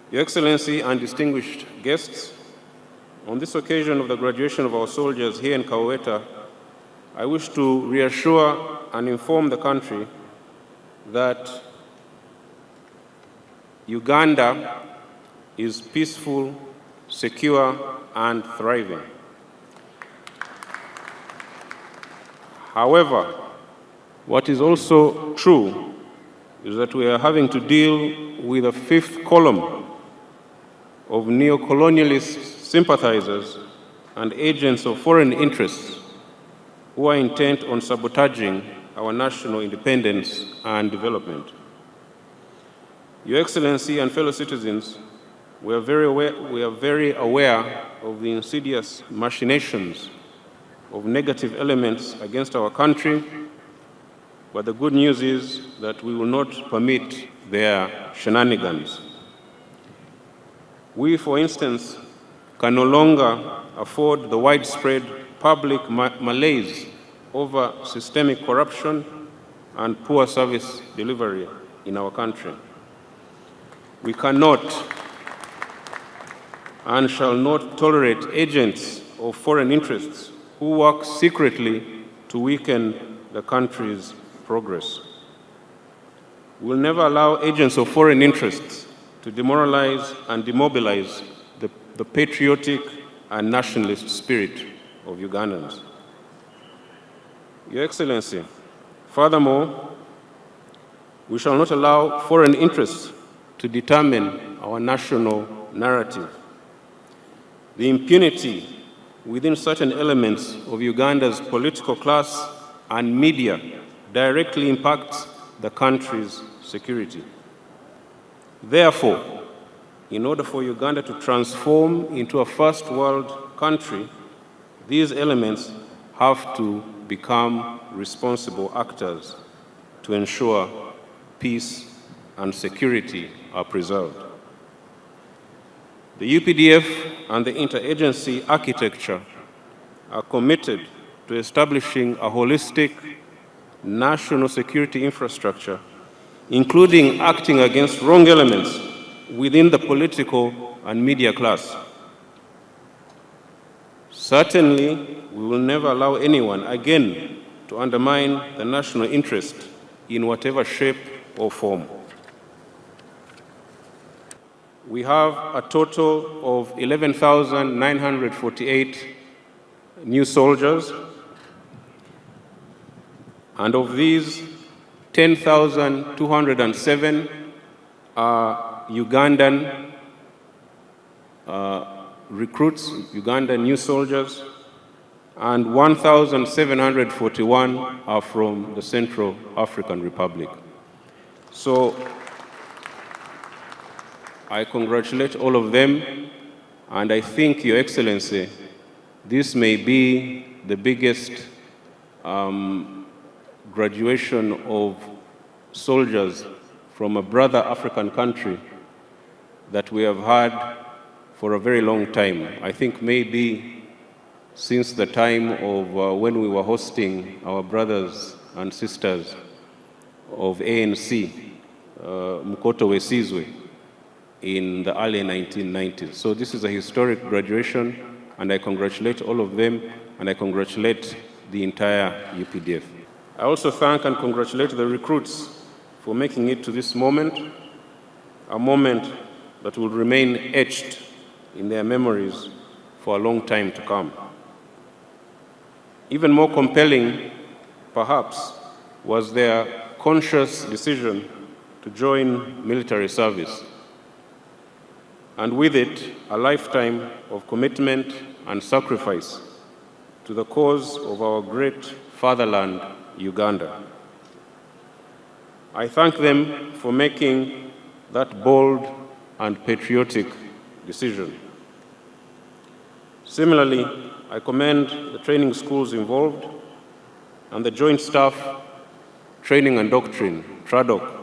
Your Excellency and distinguished guests, on this occasion of the graduation of our soldiers here in Kaweta, I wish to reassure and inform the country that Uganda is peaceful, secure, and thriving. However, what is also true is that we are having to deal with a fifth column of neo-colonialist sympathizers and agents of foreign interests who are intent on sabotaging our national independence and development. Your Excellency and fellow citizens, we are very aware of the insidious machinations of negative elements against our country, but the good news is that we will not permit their shenanigans. We, for instance, can no longer afford the widespread public malaise over systemic corruption and poor service delivery in our country. We cannot and shall not tolerate agents of foreign interests who work secretly to weaken the country's progress. We will never allow agents of foreign interests to demoralize and demobilize the patriotic and nationalist spirit of Ugandans. Your Excellency, furthermore, we shall not allow foreign interests to determine our national narrative. The impunity within certain elements of Uganda's political class and media directly impacts the country's security. Therefore, in order for Uganda to transform into a first world country, these elements have to become responsible actors to ensure peace and security are preserved. The UPDF and the interagency architecture are committed to establishing a holistic national security infrastructure, including acting against wrong elements within the political and media class. Certainly, we will never allow anyone again to undermine the national interest in whatever shape or form. We have a total of 11,948 new soldiers, and of these, 10,207 are Ugandan recruits, Ugandan new soldiers, and 1,741 are from the Central African Republic. So I congratulate all of them, and I think, Your Excellency, this may be the biggest graduation of soldiers from a brother African country that we have had for a very long time. I think maybe since the time of when we were hosting our brothers and sisters of ANC, Mukoto Wesizwe, in the early 1990s. So this is a historic graduation, and I congratulate all of them, and I congratulate the entire UPDF. I also thank and congratulate the recruits for making it to this moment, a moment that will remain etched in their memories for a long time to come. Even more compelling, perhaps, was their conscious decision to join military service, and with it, a lifetime of commitment and sacrifice to the cause of our great fatherland, Uganda. I thank them for making that bold and patriotic decision. Similarly, I commend the training schools involved and the Joint Staff Training and Doctrine, TRADOC,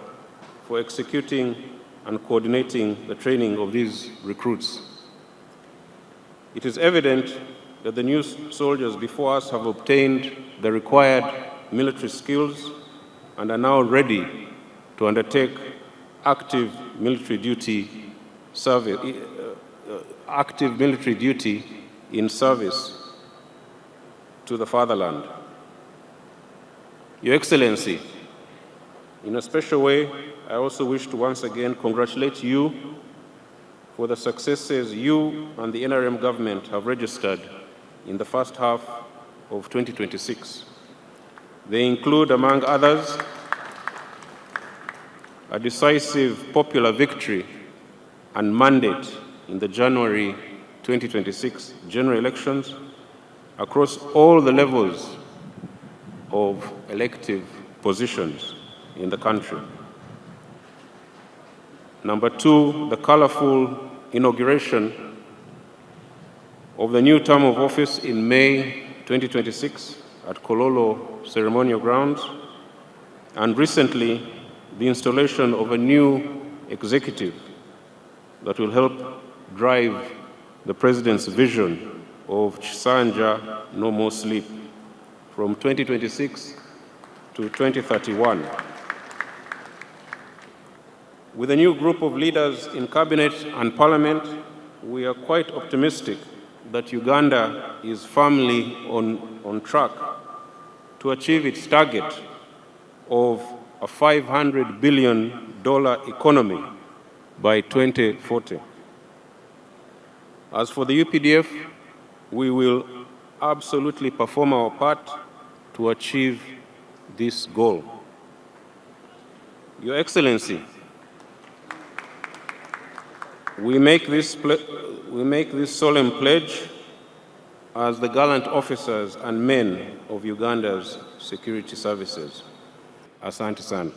for executing and coordinating the training of these recruits. It is evident that the new soldiers before us have obtained the required military skills and are now ready to undertake active military duty service, active military duty in service to the fatherland. Your Excellency, in a special way, I also wish to once again congratulate you for the successes you and the NRM government have registered in the first half of 2026. They include, among others, a decisive popular victory and mandate in the January 2026 general elections across all the levels of elective positions in the country. Number two, the colorful inauguration of the new term of office in May 2026 at Kololo Ceremonial Grounds, and recently the installation of a new executive that will help drive the President's vision of Chisanja No More Sleep from 2026 to 2031. With a new group of leaders in Cabinet and Parliament, we are quite optimistic that Uganda is firmly on track to achieve its target of a $500 billion economy by 2040. As for the UPDF, we will absolutely perform our part to achieve this goal. Your Excellency, we make this solemn pledge as the gallant officers and men of Uganda's security services. Asante sana.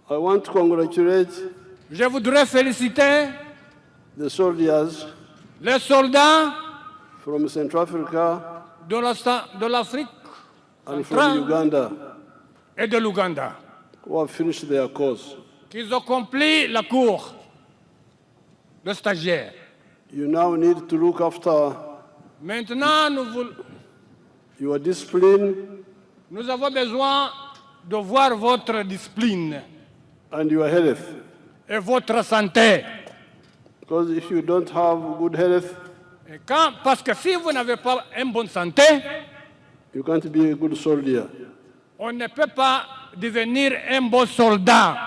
I want to congratulate Je voudrais féliciter the soldiers les soldats from Central Africa de l'Afrique and from centrale Uganda et de l'Ouganda who have finished their course. qui ont accompli la cour de stagiaire. You now need to look after Maintenant, your discipline nous avons besoin de voir votre discipline and your health. et votre santé. Because if you don't have good health, Parce que si vous n'avez pas une bonne santé, you can't be a good soldier. on ne peut pas devenir un bon soldat.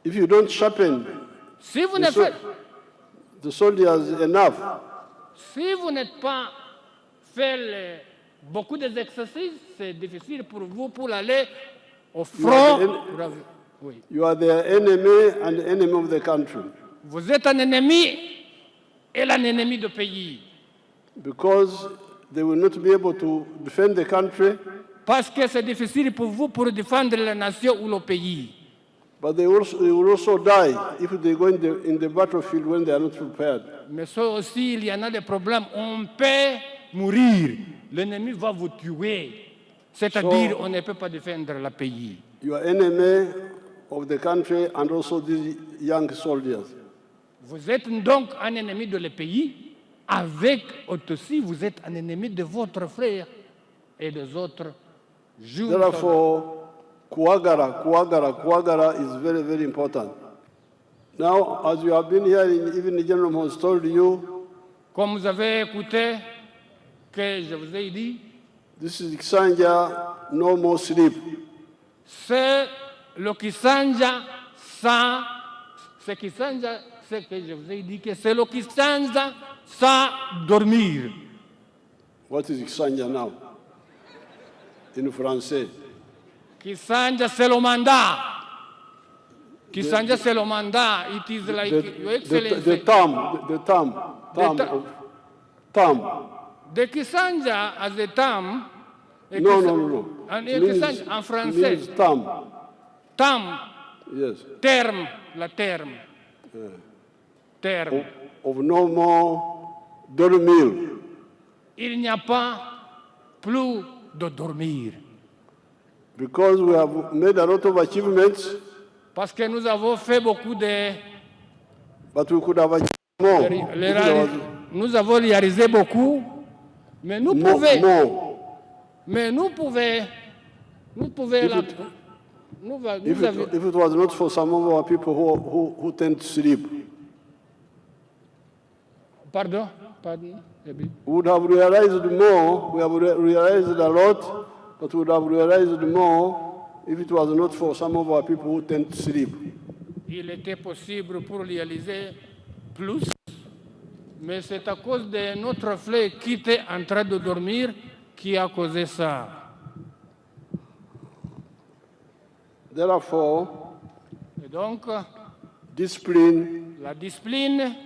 If you don't sharpen Si vous n'êtes pas, the soldiers enough, si vous n'êtes pas fait beaucoup d'exercices, c'est difficile pour vous pour aller au front. Oui. you are their enemy and the enemy of the country. Vous êtes un ennemi et un ennemi du pays. Because they will not be able to defend the country, Parce que c'est difficile pour vous pour défendre la nation ou le pays. but they will also die if they go in the battlefield when they are not prepared. Mais ça aussi, il y en a des problèmes. On peut mourir. L'ennemi va vous tuer. C'est-à-dire, on ne peut pas défendre le pays. You are enemy of the country and also these young soldiers. Vous êtes donc un ennemi de le pays, avec aussi vous êtes un ennemi de votre frère et des autres jeunes soldats. Therefore, Kuagara is very, very important. Now, as you have been hearing, even the general has told you, Comme vous avez écouté, que je vous ai dit, this is Kisanja, no more sleep. c'est le Kisanja sans, c'est Kisanja, c'est que je vous ai dit que c'est le Kisanja sans dormir. What is Kisanja now? In français. Kisanja, c'est le mandat. Kisanja, c'est le mandat. It is like Your Excellency. The term. The Kisanja as a term. No. En français. Means term. Terme. Yes. Terme. La terme. Terme. Of no more dormir. Il n'y a pas plus de dormir. Because we have made a lot of achievements. Parce que nous avons fait beaucoup de... But we could have achieved more. Nous avons réalisé beaucoup, mais nous pouvons... Mais nous pouvons... If it was not for some of our people who tend to sleep. Pardon? We would have realized more. We have realized a lot, but we would have realized more if it was not for some of our people who tend to sleep. Il était possible pour réaliser plus, mais c'est à cause de notre fleuve qui était en train de dormir qui a causé ça. Therefore, et donc, discipline, la discipline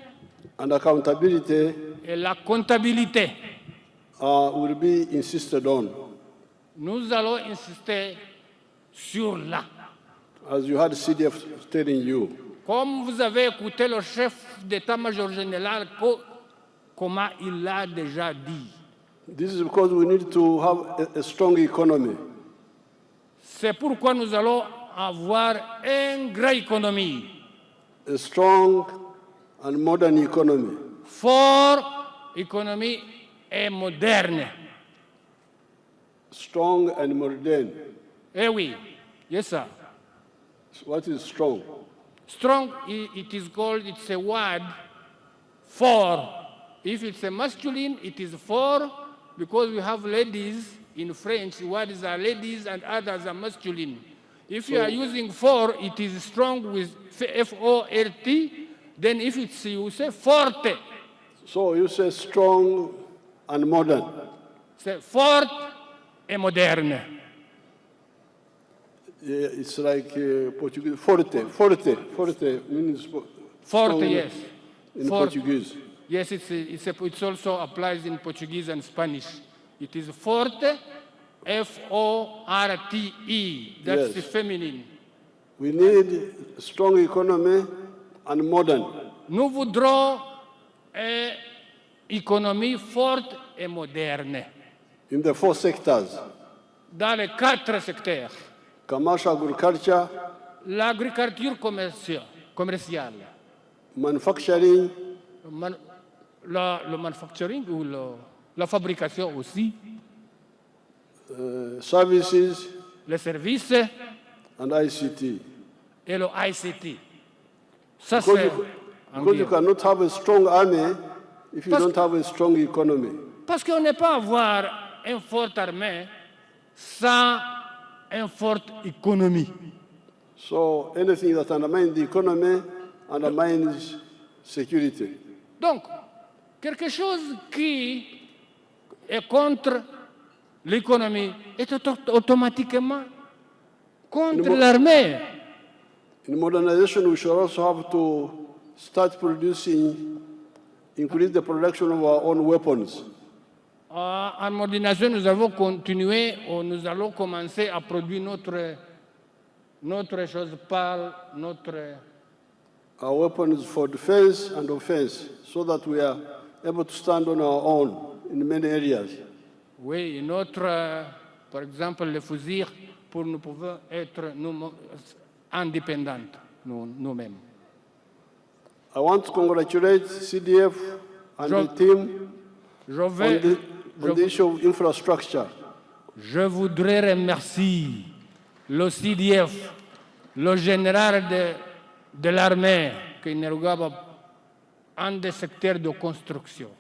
and accountability et la comptabilité will be insisted on. Nous allons insister sur là. As you had CDF telling you. Comme vous avez écouté le chef d'état-major général, comment il l'a déjà dit. This is because we need to have a strong economy. C'est pourquoi nous allons avoir une grande économie. A strong and modern economy. Forte économie et moderne. Strong and modern. Eh oui, yes sir. What is strong? Strong, it is called, it's a word for. If it's a masculine, it is for, because we have ladies in French, words are ladies and others are masculine. If you are using for, it is strong with F-O-R-T, then if it's, you say forte. So you say strong and modern. C'est forte et moderne. Yeah, it's like Portuguese. Forte means Forte, yes. In Forte. Portuguese. Yes, it also applies in Portuguese and Spanish. It is forte, F-O-R-T-E. That's the feminine. We need a strong economy and modern. Nous voudrons une économie forte et moderne. In the 4 sectors. Dans les 4 secteurs. Commercial agriculture. L'agriculture commerciale. Manufacturing. Le manufacturing ou la fabrication aussi. Services. Les services. And ICT. Et le ICT. Ça, because you cannot have a strong army if you don't have a strong economy. Parce qu'on ne peut pas avoir une forte armée sans une forte économie. So anything that undermines the economy undermines security. Donc, quelque chose qui est contre l'économie est automatiquement contre l'armée. In modernization, we should also have to start increase the production of our own weapons. En modernisation, nous allons continuer, nous allons commencer à produire notre chose par notre... Our weapons for defense and offense, so that we are able to stand on our own in many areas. Oui, par exemple, les fusils, pour nous pouvoir être indépendants nous-mêmes. I want to congratulate CDF and the team on the issue of infrastructure. Je voudrais remercier le CDF, le général de l'armée, Kainerugaba, en des secteurs de construction.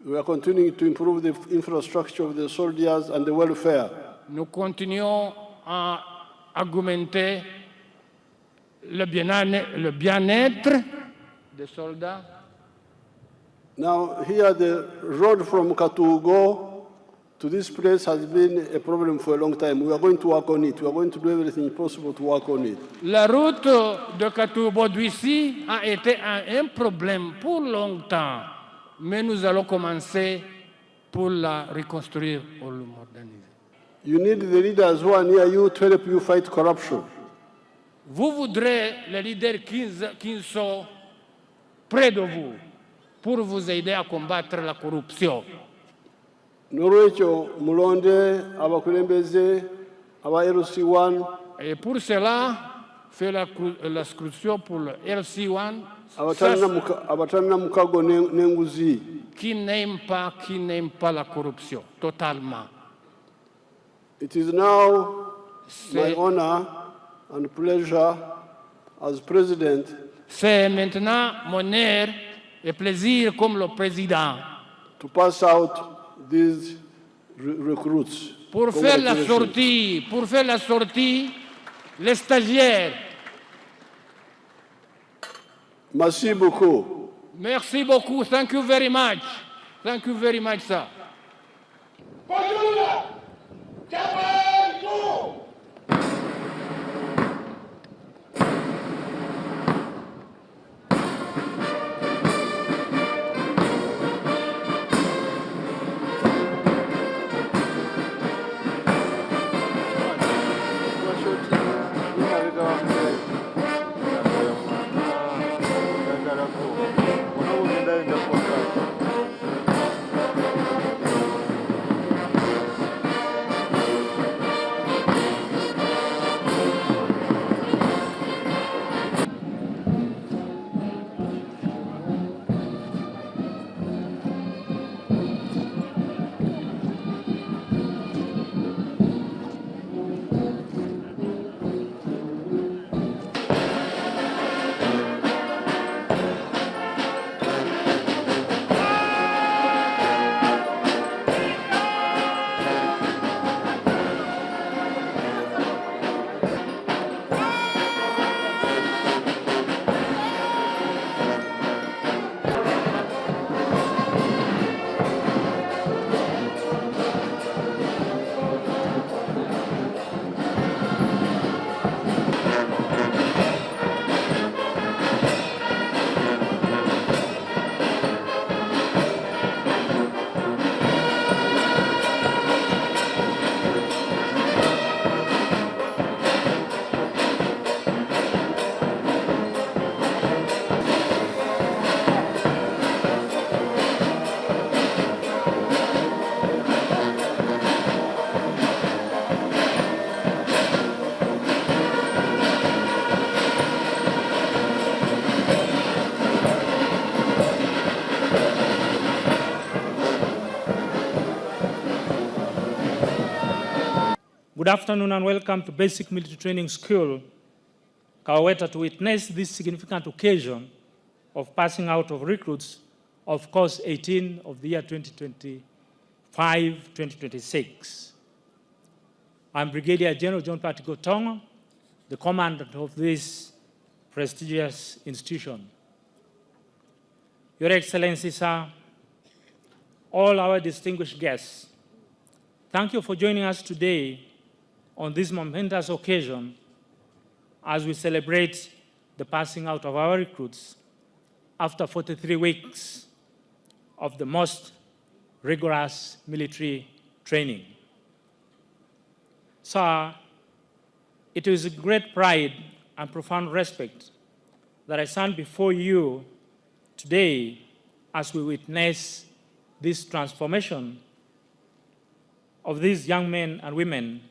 We are continuing to improve the infrastructure of the soldiers and the welfare. Nous continuons à augmenter le bien-être des soldats. Now, here the road from Katugo to this place has been a problem for a long time. We are going to work on it. We are going to do everything possible to work on it. La route de Katour-Baudouissi a été un problème pour longtemps, mais nous allons commencer pour la reconstruire ou la moderniser. You need the leaders who are near you to help you fight corruption. Vous voudrez les leaders qui sont près de vous pour vous aider à combattre la corruption. Norwecho mulonde abakulembeze aba LC1. Et pour cela, fait l'inscription pour le LC1. Abatanna mukago nenguzi. Qui n'aime pas la corruption, totalement. It is now my honor and pleasure as president. C'est maintenant mon honneur et plaisir comme le président. To pass out these recruits. Pour faire la sortie, les stagiaires. Merci beaucoup. Merci beaucoup. Thank you very much. Thank you very much, sir. Good afternoon and welcome to Basic Military Training School, Kaweta, to witness this significant occasion of passing out of recruits of course 18 of the year 2025-2026. I'm Brigadier General John Patigo Tongo, the commandant of this prestigious institution. Your Excellency, sir, all our distinguished guests, thank you for joining us today on this momentous occasion as we celebrate the passing out of our recruits after 43 weeks of the most rigorous military training. Sir, it is with great pride and profound respect that I stand before you today as we witness this transformation of these young men and women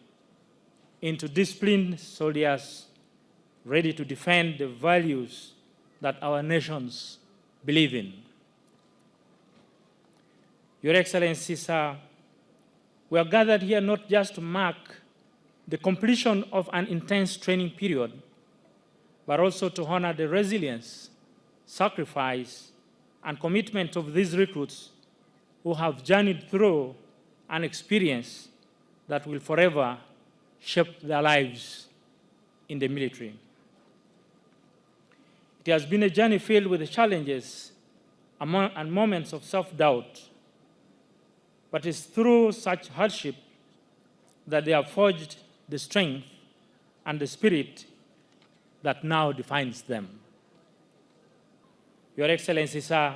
into disciplined soldiers ready to defend the values that our nations believe in. Your Excellency, sir, we are gathered here not just to mark the completion of an intense training period, but also to honor the resilience, sacrifice, and commitment of these recruits who have journeyed through an experience that will forever shape their lives in the military. It has been a journey filled with challenges and moments of self-doubt, but it's through such hardship that they have forged the strength and the spirit that now defines them. Your Excellency, sir,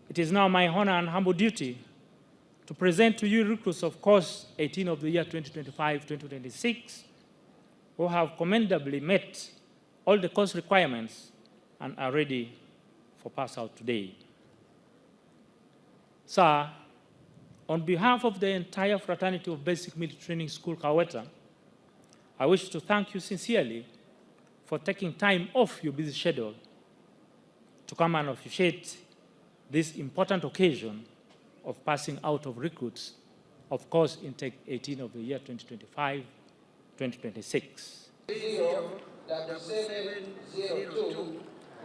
it is now my honor and humble duty to present to you recruits of course 18 of the year 2025-2026 who have commendably met all the course requirements and are ready for pass out today. Sir, on behalf of the entire fraternity of Basic Military Training School, Kaweta, I wish to thank you sincerely for taking time off your busy schedule to come and officiate this important occasion of passing out of recruits of course intake 18 of the year 2025-2026. 0702,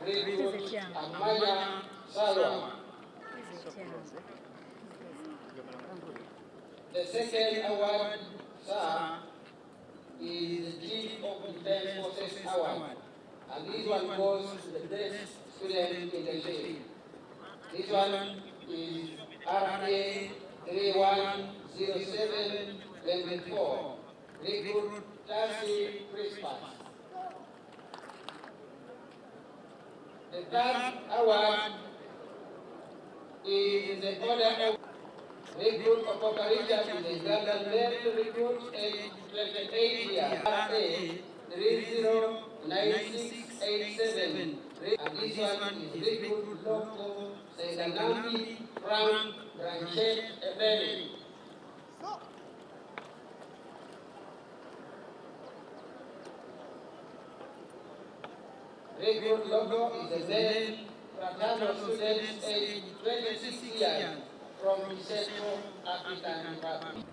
recruit Amaya Salwa. The second award, sir, is the Chief of Defense Forces Award. And this one goes to the best student in the shade. This one is RA 310724. Recruit Tassi Christmas. The third award is the order of recruit of operation in the Uganda male recruit age 28 years, RA 309687. And this one is recruit Loco Senganambi Frank Branchet Ebeli. Recruit Logo is a male fraternal student age 26 years from the Central African Republic.